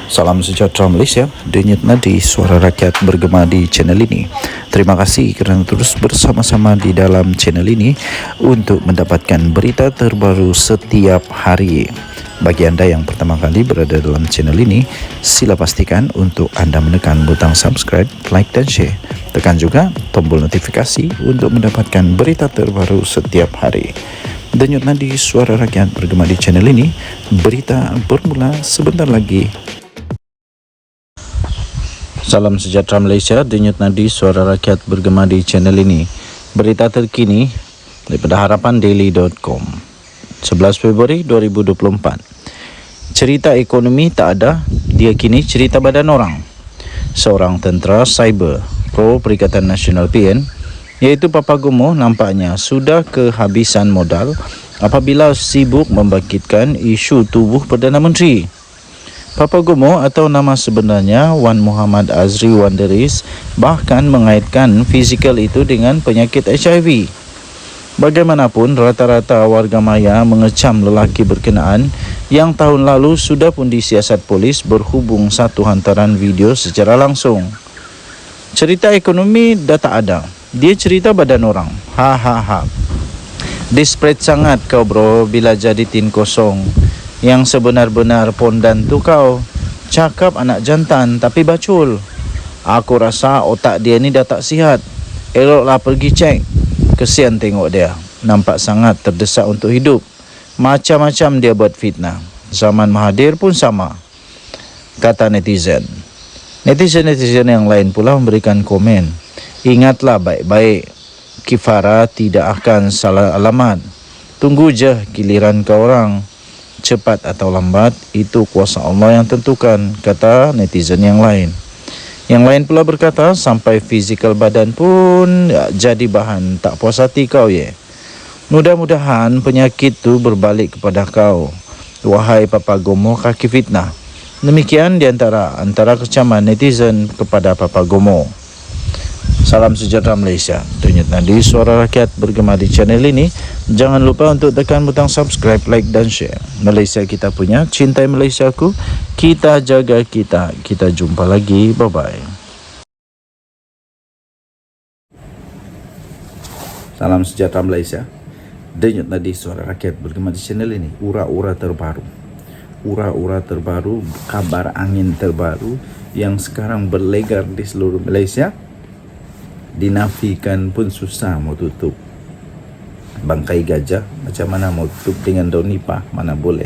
Salam sejahtera Malaysia, denyut nadi suara rakyat bergema di channel ini. Terima kasih kerana terus bersama-sama di dalam channel ini untuk mendapatkan berita terbaru setiap hari. Bagi anda yang pertama kali berada dalam channel ini, sila pastikan untuk anda menekan butang subscribe, like dan share. Tekan juga tombol notifikasi untuk mendapatkan berita terbaru setiap hari. Denyut nadi suara rakyat bergema di channel ini, berita bermula sebentar lagi. Salam sejahtera Malaysia, denyut nadi suara rakyat bergema di channel ini. Berita terkini daripada harapandaily.com 11 Februari 2024. Cerita ekonomi tak ada, dia kini cerita badan orang. Seorang tentera cyber pro Perikatan Nasional PN iaitu Papa Gomo nampaknya sudah kehabisan modal apabila sibuk membangkitkan isu tubuh Perdana Menteri. Papa Gomo atau nama sebenarnya Wan Muhammad Azri Wanderis bahkan mengaitkan fizikal itu dengan penyakit HIV. Bagaimanapun, rata-rata warga maya mengecam lelaki berkenaan yang tahun lalu sudah pun disiasat polis berhubung satu hantaran video secara langsung. Cerita ekonomi dah tak ada. Dia cerita badan orang. Ha ha ha. Desperate sangat kau bro bila jadi tin kosong. Yang sebenar-benar pondan tu kau. Cakap anak jantan tapi bacul. Aku rasa otak dia ni dah tak sihat. Eloklah pergi cek. Kesian tengok dia. Nampak sangat terdesak untuk hidup. Macam-macam dia buat fitnah. Zaman Mahathir pun sama, kata netizen. Netizen-netizen yang lain pula memberikan komen. Ingatlah baik-baik. Kifara tidak akan salah alamat. Tunggu je giliran kau orang. Cepat atau lambat, itu kuasa Allah yang tentukan, kata netizen yang lain. Yang lain pula berkata, sampai fizikal badan pun jadi bahan tak puas hati kau ye. Mudah-mudahan penyakit tu berbalik kepada kau, wahai Papa Gomo kaki fitnah. Demikian di antara kecaman netizen kepada Papa Gomo. Salam sejahtera Malaysia, denyut nadi suara rakyat bergema di channel ini. Jangan lupa untuk tekan butang subscribe, like dan share. Malaysia kita punya, cintai Malaysiaku. Kita jaga kita. Kita jumpa lagi. Bye-bye. Salam sejahtera Malaysia, denyut nadi suara rakyat bergema di channel ini. Ura-ura terbaru. Ura-ura terbaru, kabar angin terbaru yang sekarang berlegar di seluruh Malaysia. Dinafikan pun susah mau tutup. Bangkai gajah macam mana mau tutup dengan daun nipah, mana boleh.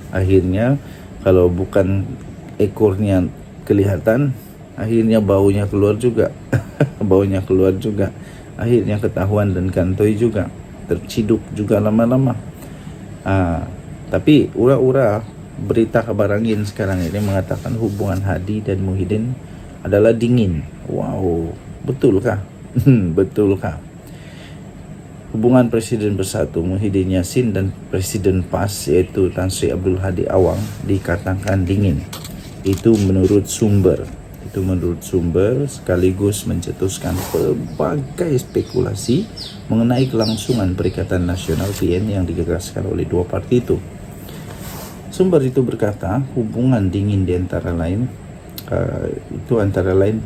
Akhirnya kalau bukan ekornya kelihatan, akhirnya baunya keluar juga. Baunya keluar juga. Akhirnya ketahuan dan kantoi juga. Terciduk juga lama-lama. Tapi ura-ura berita kabar angin sekarang ini mengatakan hubungan Hadi dan Muhyiddin adalah dingin. Wow, betulkah? Betulkah? Hubungan Presiden Bersatu Muhyiddin Yassin dan Presiden PAS iaitu Tan Sri Abdul Hadi Awang dikatakan dingin. Itu menurut sumber. Sekaligus mencetuskan pelbagai spekulasi mengenai kelangsungan Perikatan Nasional PN yang digagaskan oleh dua parti itu. Sumber itu berkata hubungan dingin di antara lain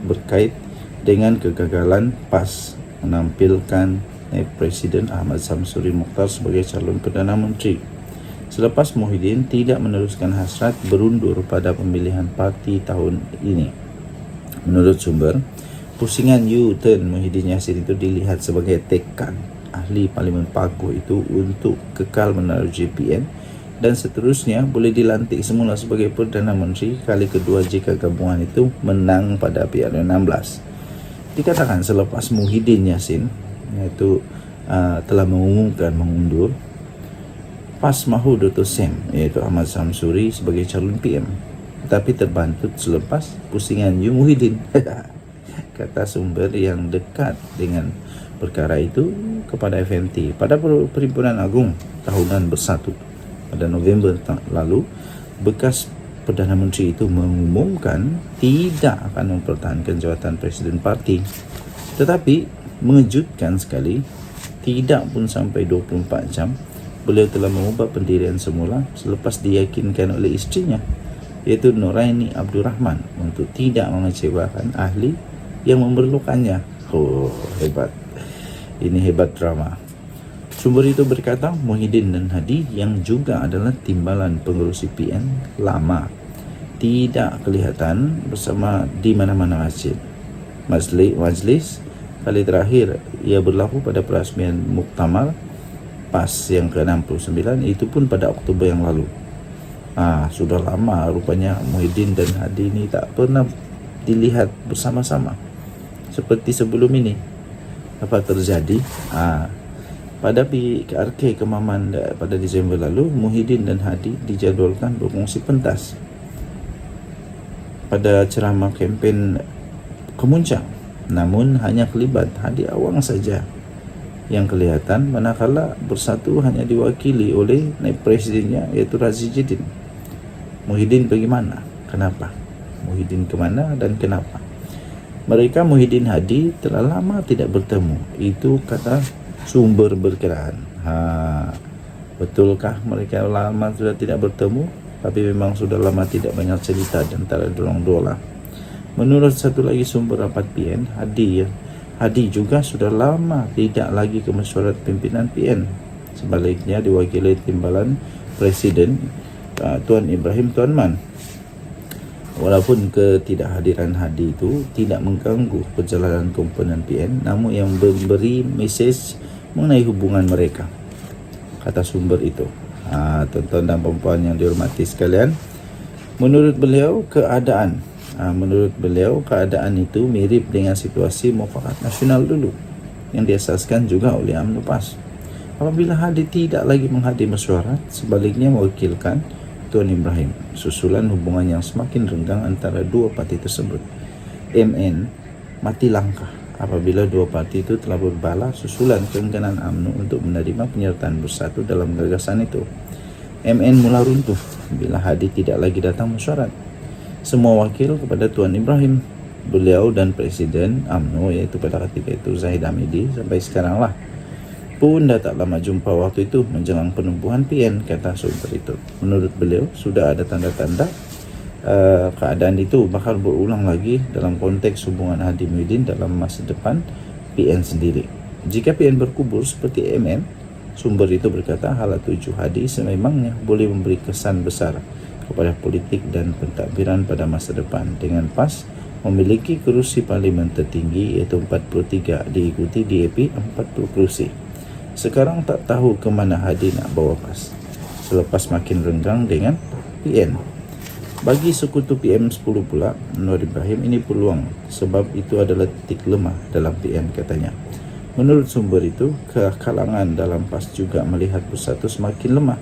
berkait dengan kegagalan PAS menampilkan Presiden Ahmad Samsuri Mokhtar sebagai calon Perdana Menteri selepas Muhyiddin tidak meneruskan hasrat berundur pada pemilihan parti tahun ini. Menurut sumber, pusingan U-turn Muhyiddin Yassin itu dilihat sebagai tekad ahli Parlimen Paguh itu untuk kekal menerusi PN dan seterusnya boleh dilantik semula sebagai Perdana Menteri kali kedua jika gabungan itu menang pada Piala 16. Dikatakan selepas Muhyiddin Yassin iaitu telah mengumumkan mengundur, PAS mahu Dr. Sem iaitu Ahmad Samsuri sebagai calon PM, tetapi terbantut selepas pusingan U Muhyiddin. Kata sumber yang dekat dengan perkara itu kepada FMT. Pada Perhimpunan Agung Tahunan Bersatu pada November lalu, bekas Perdana Menteri itu mengumumkan tidak akan mempertahankan jawatan Presiden Parti. Tetapi mengejutkan sekali, tidak pun sampai 24 jam, beliau telah mengubah pendirian semula selepas diyakinkan oleh isterinya yaitu Nuraini Abdurrahman, untuk tidak mengecewakan ahli yang memerlukannya. Oh, hebat. Ini hebat drama. Sumber itu berkata Muhyiddin dan Hadi yang juga adalah timbalan pengurusi PN lama tidak kelihatan bersama di mana-mana masjid. Majlis kali terakhir ia berlaku pada perasmian Muktamar PAS yang ke-69, itu pun pada Oktober yang lalu. Sudah lama rupanya Muhyiddin dan Hadi ini tak pernah dilihat bersama-sama seperti sebelum ini. Apa terjadi? Pada PRK Kemaman pada Disember lalu, Muhyiddin dan Hadi dijadwalkan berkongsi pentas pada ceramah kempen Kemuncang. Namun hanya kelibat Hadi Awang saja yang kelihatan, manakala Bersatu hanya diwakili oleh naib presidennya, yaitu Razi Jidin. Muhyiddin bagaimana? Kenapa? Muhyiddin kemana dan kenapa? Mereka Muhyiddin Hadi telah lama tidak bertemu. Itu kata sumber berkenaan. Betulkah mereka lama sudah tidak bertemu? Tapi memang sudah lama tidak banyak cerita di antara dorong dua. Menurut satu lagi sumber rapat PN, Hadi juga sudah lama tidak lagi ke mesyuarat pimpinan PN. Sebaliknya diwakili timbalan Presiden Tuan Ibrahim Tuan Man. Walaupun ketidakhadiran Hadi itu tidak mengganggu perjalanan komponen PN, namun yang memberi mesej mengenai hubungan mereka, kata sumber itu. Tuan-tuan dan puan yang dihormati sekalian, menurut beliau keadaan itu mirip dengan situasi Mufakat Nasional dulu yang diasaskan juga oleh UMNO PAS. Apabila Hadi tidak lagi menghadiri mesyuarat, sebaliknya mewakilkan Tuan Ibrahim, susulan hubungan yang semakin renggang antara dua parti tersebut. MN mati langkah apabila dua parti itu telah berbala susulan keengganan UMNO untuk menerima penyertaan Bersatu dalam gagasan itu. MN mula runtuh bila Hadi tidak lagi datang mesyuarat. Semua wakil kepada Tuan Ibrahim, beliau dan Presiden UMNO, yaitu pada ketika itu Zahid Hamidi, sampai sekarang lah pun dah tak lama jumpa waktu itu menjelang penubuhan PN, kata sumber itu. Menurut beliau sudah ada tanda-tanda keadaan itu bakal berulang lagi dalam konteks hubungan Hadi Muhyiddin dalam masa depan PN sendiri. Jika PN berkubur seperti MN, sumber itu berkata hala tuju Hadi sememangnya boleh memberi kesan besar kepada politik dan pentadbiran pada masa depan, dengan PAS memiliki kerusi parlimen tertinggi iaitu 43, diikuti DAP 40 kerusi. Sekarang tak tahu ke mana Hadi nak bawa PAS selepas makin renggang dengan PN. Bagi sekutu PM10 pula, Nur Ibrahim, ini peluang, sebab itu adalah titik lemah dalam PN, katanya. Menurut sumber itu, kalangan dalam PAS juga melihat Bersatu semakin lemah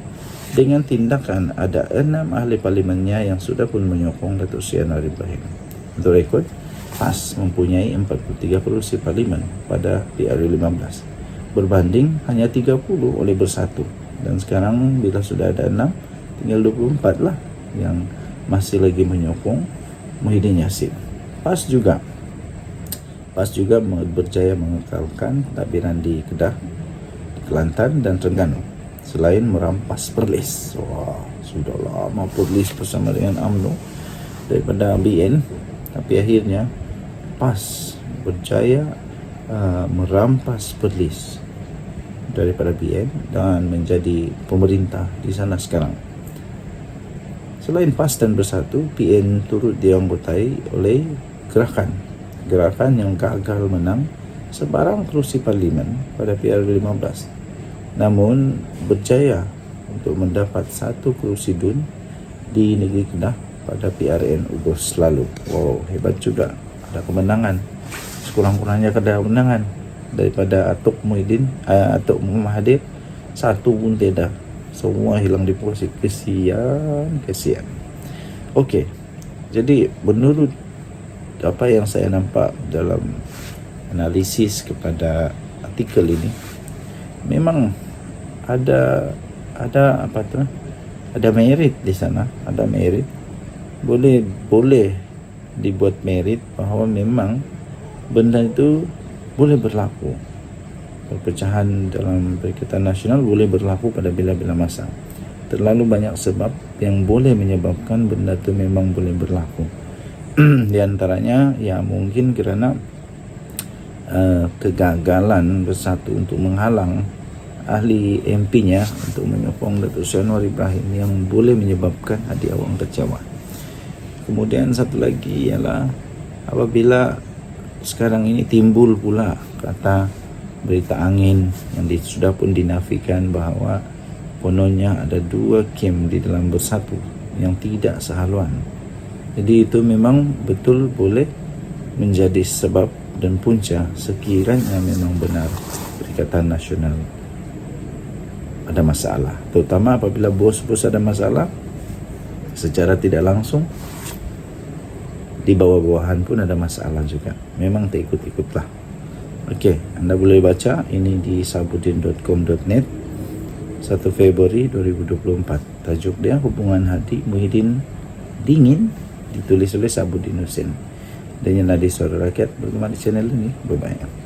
dengan tindakan ada 6 ahli parlimennya yang sudah pun menyokong Datuk Seri Anwar Ibrahim. Untuk rekod, PAS mempunyai 43 kerusi parlimen pada PRU15 berbanding hanya 30 oleh Bersatu, dan sekarang bila sudah ada 6, tinggal 24 lah yang masih lagi menyokong Muhyiddin Yassin. PAS juga berjaya mengekalkan pentadbiran di Kedah, Kelantan dan Terengganu selain merampas Perlis. Sudah lama Perlis bersama dengan UMNO daripada BN, tapi akhirnya PAS berjaya merampas Perlis daripada BN dan menjadi pemerintah di sana sekarang. Selain PAS dan Bersatu, PN turut dianggotai oleh gerakan yang gagal menang sebarang kerusi parlimen pada PR15, namun berjaya untuk mendapat 1 kerusi DUN di negeri Kedah pada PRN Ogos lalu. Hebat juga, ada kemenangan. Sekurang-kurangnya ada kemenangan daripada Atok Muhyiddin, Atok Mahathir, 1 pun tidak. Semua hilang di polisi. Kesian. Okey, jadi menurut apa yang saya nampak dalam analisis kepada artikel ini, memang ada merit di sana, ada merit. Boleh dibuat merit bahawa memang benda itu boleh berlaku. Perpecahan dalam Perikatan Nasional boleh berlaku pada bila-bila masa. Terlalu banyak sebab yang boleh menyebabkan benda itu memang boleh berlaku. Di antaranya ya mungkin kerana kegagalan Bersatu untuk menghalang ahli MP-nya untuk menyokong Datuk Seri Anwar Ibrahim yang boleh menyebabkan Hadi Awang kecewa. Kemudian satu lagi ialah apabila sekarang ini timbul pula kata berita angin yang sudah pun dinafikan bahawa kononnya ada 2 kem di dalam Bersatu yang tidak sehaluan. Jadi itu memang betul boleh menjadi sebab dan punca sekiranya memang benar Perikatan Nasional ada masalah. Terutama apabila bos-bos ada masalah secara tidak langsung, di bawah-bawahan pun ada masalah juga. Memang tak ikut-ikutlah. Okey, anda boleh baca ini di sabudin.com.net 1 Februari 2024. Tajuk dia Hubungan Hadi Muhyiddin Dingin, ditulis oleh Sabudin Hussein. Dan yang ada Suara Rakyat bergema di channel ini. Bye-bye.